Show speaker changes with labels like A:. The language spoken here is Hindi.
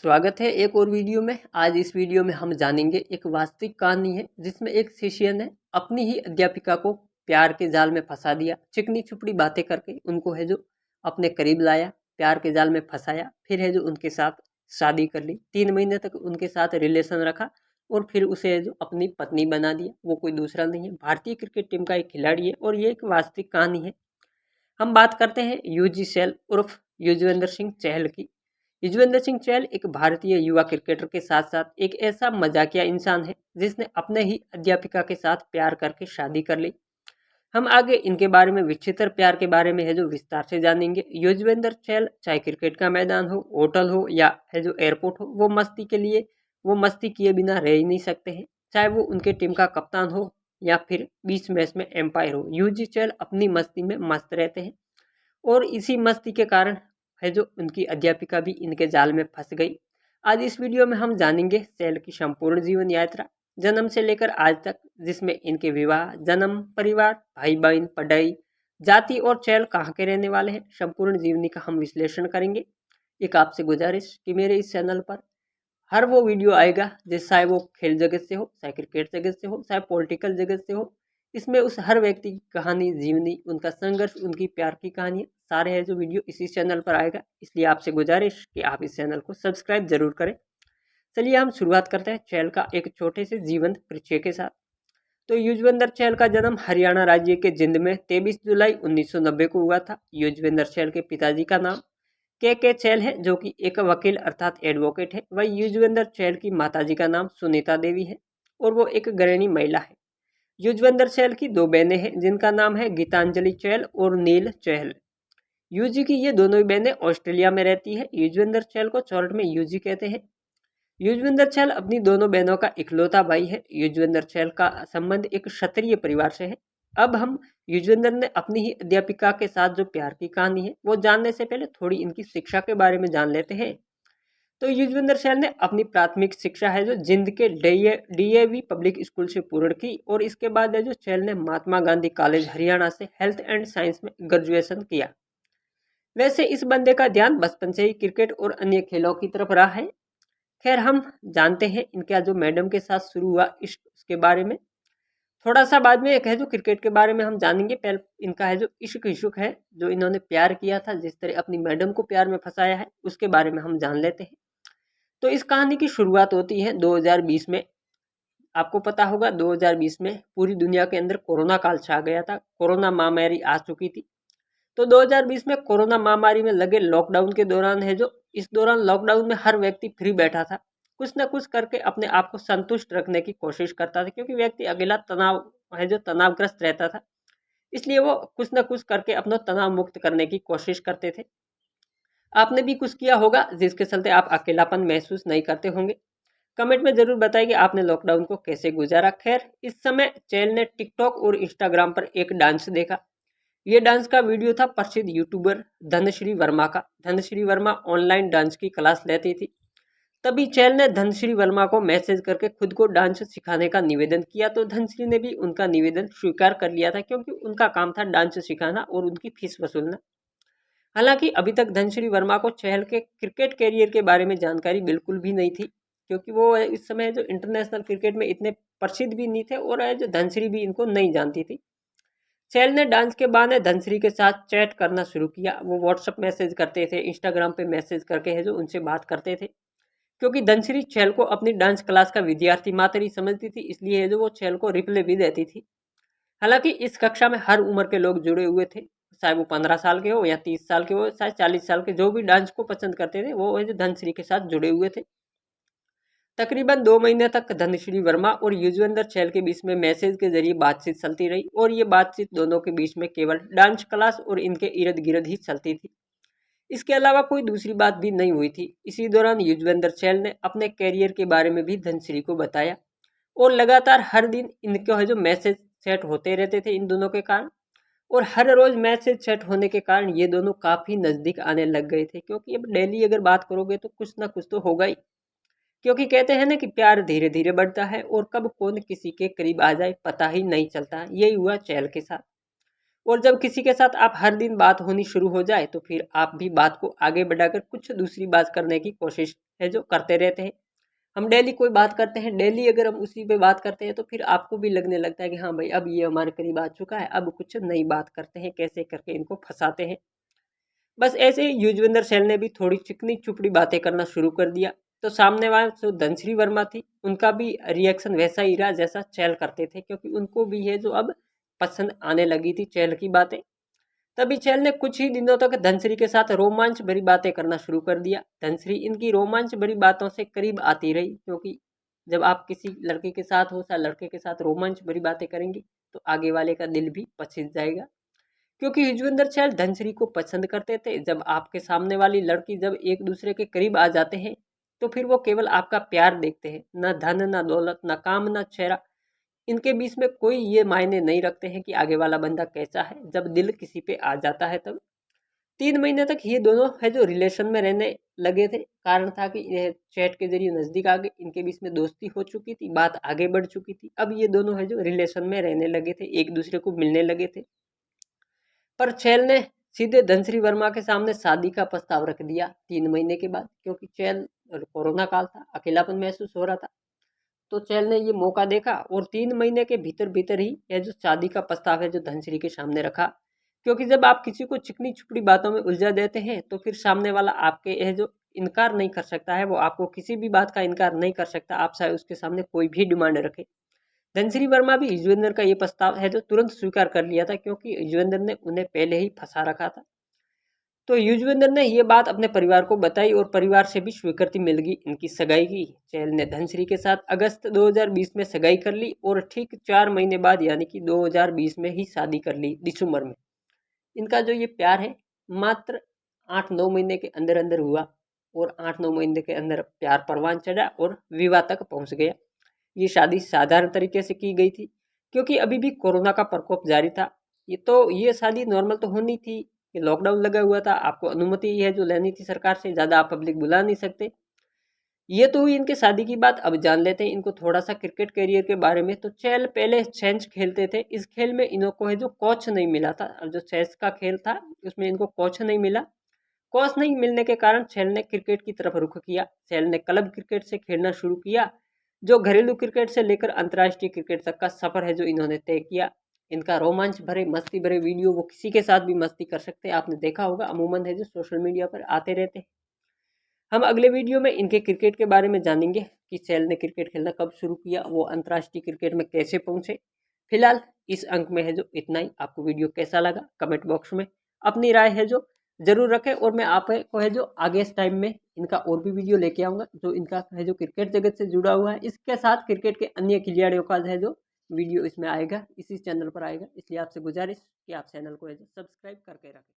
A: स्वागत है एक और वीडियो में। आज इस वीडियो में हम जानेंगे एक वास्तविक कहानी है जिसमें एक शिष्य ने अपनी ही अध्यापिका को प्यार के जाल में फंसा दिया। चिकनी चुपड़ी बातें करके उनको है जो अपने करीब लाया, प्यार के जाल में फंसाया, फिर है जो उनके साथ शादी कर ली। 3 महीने तक उनके साथ रिलेशन रखा और फिर उसे है जो अपनी पत्नी बना दिया। वो कोई दूसरा नहीं है, भारतीय क्रिकेट टीम का एक खिलाड़ी है और ये एक वास्तविक कहानी है। हम बात करते हैं यूजी सेल उर्फ युजवेंद्र सिंह चहल की। युजवेंद्र सिंह चहल एक भारतीय युवा क्रिकेटर के साथ साथ एक ऐसा मजाकिया इंसान है जिसने अपने ही अध्यापिका के साथ प्यार करके शादी कर ली। हम आगे इनके बारे में, विचित्र प्यार के बारे में है जो विस्तार से जानेंगे। युजवेंद्र चहल चाहे क्रिकेट का मैदान हो, होटल हो या है जो एयरपोर्ट हो, वो मस्ती किए बिना रह ही नहीं सकते हैं। चाहे वो उनके टीम का कप्तान हो या फिर 20 मैच में एम्पायर हो, यूजी चहल अपनी मस्ती में मस्त रहते हैं और इसी मस्ती के कारण है जो उनकी अध्यापिका भी इनके जाल में फंस गई। आज इस वीडियो में हम जानेंगे चहल की संपूर्ण जीवन यात्रा, जन्म से लेकर आज तक, जिसमें इनके विवाह, जन्म, परिवार, भाई बहन, पढ़ाई, जाति और चहल कहाँ के रहने वाले हैं, संपूर्ण जीवनी का हम विश्लेषण करेंगे। एक आपसे गुजारिश कि मेरे इस चैनल पर हर वो वीडियो आएगा जिस चाहे वो खेल जगत से हो, चाहे क्रिकेट जगत से हो, चाहे पॉलिटिकल जगत से हो, इसमें उस हर व्यक्ति की कहानी, जीवनी, उनका संघर्ष, उनकी प्यार की कहानी सारे है जो वीडियो इसी चैनल पर आएगा। इसलिए आपसे गुजारिश कि आप इस चैनल को सब्सक्राइब जरूर करें। चलिए हम शुरुआत करते हैं चहल का एक छोटे से जीवन परिचय के साथ। तो युजवेंद्र चहल का जन्म हरियाणा राज्य के जिंद में 23 जुलाई 1990 को हुआ था। युजवेंद्र चहल के पिताजी का नाम के चहल है जो कि एक वकील अर्थात एडवोकेट है। वही युजवेंद्र चहल की माताजी का नाम सुनीता देवी है और वो एक गृहिणी महिला है। युजवेंद्र चहल की दो बहनें हैं जिनका नाम है गीतांजलि चहल और नील चहल। यूजी की ये दोनों ही बहनें ऑस्ट्रेलिया में रहती है। युजवेंद्र चहल को शॉर्ट में यूजी कहते हैं। युजवेंद्र चहल अपनी दोनों बहनों का इकलौता भाई है। युजवेंद्र चहल का संबंध एक क्षत्रिय परिवार से है। अब हम युजवेंद्र ने अपनी ही अध्यापिका के साथ जो प्यार की कहानी है वो जानने से पहले थोड़ी इनकी शिक्षा के बारे में जान लेते हैं। तो युजवेंद्र चहल ने अपनी प्राथमिक शिक्षा है जो जिंद के डीएवी पब्लिक स्कूल से पूर्ण की और इसके बाद है जो चहल ने महात्मा गांधी कॉलेज हरियाणा से हेल्थ एंड साइंस में ग्रेजुएशन किया। वैसे इस बंदे का ध्यान बचपन से ही क्रिकेट और अन्य खेलों की तरफ रहा है। खैर हम जानते हैं इनका जो मैडम के साथ शुरू हुआ इश्क, उसके बारे में थोड़ा सा बाद में। एक है जो क्रिकेट के बारे में हम जानेंगे, पहले इनका है जो इश्क है, जो इन्होंने प्यार किया था, जिस तरह अपनी मैडम को प्यार में फंसाया है, उसके बारे में हम जान लेते हैं। तो इस कहानी की शुरुआत होती है 2020 में। आपको पता होगा 2020 में पूरी दुनिया के अंदर कोरोना काल छा गया था, कोरोना महामारी आ चुकी थी। तो 2020 में कोरोना महामारी में लगे लॉकडाउन के दौरान है जो, इस दौरान लॉकडाउन में हर व्यक्ति फ्री बैठा था, कुछ ना कुछ करके अपने आप को संतुष्ट रखने की कोशिश करता था, क्योंकि व्यक्ति अकेला तनाव है जो तनावग्रस्त रहता था, इसलिए वो कुछ ना कुछ करके अपना तनाव मुक्त करने की कोशिश करते थे। आपने भी कुछ किया होगा जिसके चलते आप अकेलापन महसूस नहीं करते होंगे। कमेंट में जरूर बताइए कि आपने लॉकडाउन को कैसे गुजारा। खैर इस समय चैल ने टिकटॉक और इंस्टाग्राम पर एक डांस देखा। ये डांस का वीडियो था प्रसिद्ध यूट्यूबर धनश्री वर्मा का। धनश्री वर्मा ऑनलाइन डांस की क्लास लेती थी। तभी चहल ने धनश्री वर्मा को मैसेज करके खुद को डांस सिखाने का निवेदन किया, तो धनश्री ने भी उनका निवेदन स्वीकार कर लिया था, क्योंकि उनका काम था डांस सिखाना और उनकी फीस वसूलना। हालांकि अभी तक धनश्री वर्मा को चहल के क्रिकेट कैरियर के बारे में जानकारी बिल्कुल भी नहीं थी, क्योंकि वो इस समय जो इंटरनेशनल क्रिकेट में इतने प्रसिद्ध भी नहीं थे और जो धनश्री भी इनको नहीं जानती थी। चहल ने डांस के बहाने धनश्री के साथ चैट करना शुरू किया। वो व्हाट्सएप मैसेज करते थे, इंस्टाग्राम पे मैसेज करके है जो उनसे बात करते थे, क्योंकि धनश्री चहल को अपनी डांस क्लास का विद्यार्थी मात्र ही समझती थी, इसलिए है जो वो चहल को रिप्लाई भी देती थी। हालांकि इस कक्षा में हर उम्र के लोग जुड़े हुए थे, चाहे वो 15 साल के हो या 30 साल के हो, चाहे 40 साल के, जो भी डांस को पसंद करते थे वो है जो धनश्री के साथ जुड़े हुए थे। तकरीबन 2 महीने तक धनश्री वर्मा और युजवेंद्र चहल के बीच में मैसेज के जरिए बातचीत चलती रही और ये बातचीत दोनों के बीच में केवल डांस क्लास और इनके इर्द गिर्द ही चलती थी। इसके अलावा कोई दूसरी बात भी नहीं हुई थी। इसी दौरान युजवेंद्र चहल ने अपने कैरियर के बारे में भी धनश्री को बताया और लगातार हर दिन इनके है जो मैसेज सेट होते रहते थे इन दोनों के कारण, और हर रोज मैसेज सेट होने के कारण ये दोनों काफी नजदीक आने लग गए थे, क्योंकि अब डेली अगर बात करोगे तो कुछ ना कुछ तो होगा ही। क्योंकि कहते हैं ना कि प्यार धीरे धीरे बढ़ता है और कब कौन किसी के करीब आ जाए पता ही नहीं चलता। यही हुआ चहल के साथ। और जब किसी के साथ आप हर दिन बात होनी शुरू हो जाए तो फिर आप भी बात को आगे बढ़ाकर कुछ दूसरी बात करने की कोशिश है जो करते रहते हैं। हम डेली कोई बात करते हैं, डेली अगर हम उसी पे बात करते हैं तो फिर आपको भी लगने लगता है कि हाँ भाई अब ये हमारे करीब आ चुका है, अब कुछ नई बात करते हैं, कैसे करके इनको फंसाते हैं। बस ऐसे ही युजवेंद्र शैल ने भी थोड़ी चिकनी चुपड़ी बातें करना शुरू कर दिया। तो सामने वाले जो धनश्री वर्मा थी उनका भी रिएक्शन वैसा ही रहा जैसा चैल करते थे, क्योंकि उनको भी है जो अब पसंद आने लगी थी चैल की बातें। तभी चैल ने कुछ ही दिनों तक धनश्री के साथ रोमांच भरी बातें करना शुरू कर दिया। धनश्री इनकी रोमांच भरी बातों से करीब आती रही, क्योंकि जब आप किसी लड़के के साथ हो या लड़के के साथ रोमांच भरी बातें करेंगी तो आगे वाले का दिल भी पसीज जाएगा। क्योंकि युजवेंद्र चहल धनश्री को पसंद करते थे। जब आपके सामने वाली लड़की जब एक दूसरे के करीब आ जाते हैं तो फिर वो केवल आपका प्यार देखते हैं, ना धन ना दौलत ना काम ना चेहरा। इनके बीच में कोई ये मायने नहीं रखते हैं कि आगे वाला बंदा कैसा है। जब दिल किसी पे आ जाता है तब 3 महीने तक ये दोनों है जो रिलेशन में रहने लगे थे। कारण था कि यह चैट के जरिए नजदीक आ गए, इनके बीच में दोस्ती हो चुकी थी, बात आगे बढ़ चुकी थी। अब ये दोनों है जो रिलेशन में रहने लगे थे, एक दूसरे को मिलने लगे थे। पर चैल ने सीधे धनश्री वर्मा के सामने शादी का प्रस्ताव रख दिया 3 महीने के बाद, क्योंकि चैल कोरोना काल था, अकेलापन महसूस हो रहा था। तो चैल ने ये मौका देखा और 3 महीने के भीतर भीतर ही यह जो शादी का प्रस्ताव है जो धनश्री के सामने रखा। क्योंकि जब आप किसी को चिकनी छुपड़ी बातों में उलझा देते हैं तो फिर सामने वाला आपके यह जो इनकार नहीं कर सकता है, वो आपको किसी भी बात का इनकार नहीं कर सकता, आप चाहे उसके सामने कोई भी डिमांड रखे। धनश्री वर्मा भी युजवेंद्र का ये प्रस्ताव है जो तुरंत स्वीकार कर लिया था, क्योंकि युजवेंद्र ने उन्हें पहले ही फंसा रखा था। तो युजवेंद्र ने ये बात अपने परिवार को बताई और परिवार से भी स्वीकृति मिल गई इनकी सगाई की। चहल ने धनश्री के साथ अगस्त 2020 में सगाई कर ली और ठीक 4 महीने बाद यानी कि 2020 में ही शादी कर ली दिसंबर में। इनका जो ये प्यार है मात्र 8-9 महीने के अंदर अंदर हुआ और 8-9 महीने के अंदर प्यार परवान चढ़ा और विवाह तक पहुंच गया। ये शादी साधारण तरीके से की गई थी, क्योंकि अभी भी कोरोना का प्रकोप जारी था। ये शादी नॉर्मल तो होनी थी कि लॉकडाउन लगा हुआ था, आपको अनुमति है जो लेनी थी सरकार से, ज़्यादा आप पब्लिक बुला नहीं सकते। ये तो हुई इनके शादी की बात। अब जान लेते हैं इनको थोड़ा सा क्रिकेट करियर के बारे में। तो चहल पहले चेस खेलते थे, इस खेल में इनको है जो कोच नहीं मिला था। अब जो चेस का खेल था उसमें इनको कोच नहीं मिला। कोच नहीं मिलने के कारण चहल ने क्रिकेट की तरफ रुख किया। चहल ने क्लब क्रिकेट से खेलना शुरू किया, जो घरेलू क्रिकेट से लेकर अंतर्राष्ट्रीय क्रिकेट तक का सफर है जो इन्होंने तय किया। इनका रोमांच भरे मस्ती भरे वीडियो वो किसी के साथ भी मस्ती कर सकते हैं, आपने देखा होगा, अमूमन है जो सोशल मीडिया पर आते रहते हैं। हम अगले वीडियो में इनके क्रिकेट के बारे में जानेंगे कि चहल ने क्रिकेट खेलना कब शुरू किया, वो अंतर्राष्ट्रीय क्रिकेट में कैसे पहुंचे। फिलहाल इस अंक में है जो इतना ही। आपको वीडियो कैसा लगा कमेंट बॉक्स में अपनी राय है जो जरूर रखें, और मैं आपको है जो आगे इस टाइम में इनका और भी वीडियो लेके आऊँगा जो इनका है जो क्रिकेट जगत से जुड़ा हुआ है। इसके साथ क्रिकेट के अन्य खिलाड़ियों का है जो वीडियो इसमें आएगा, इसी चैनल पर आएगा। इसलिए आपसे गुजारिश कि आप चैनल को है जो सब्सक्राइब करके रखें।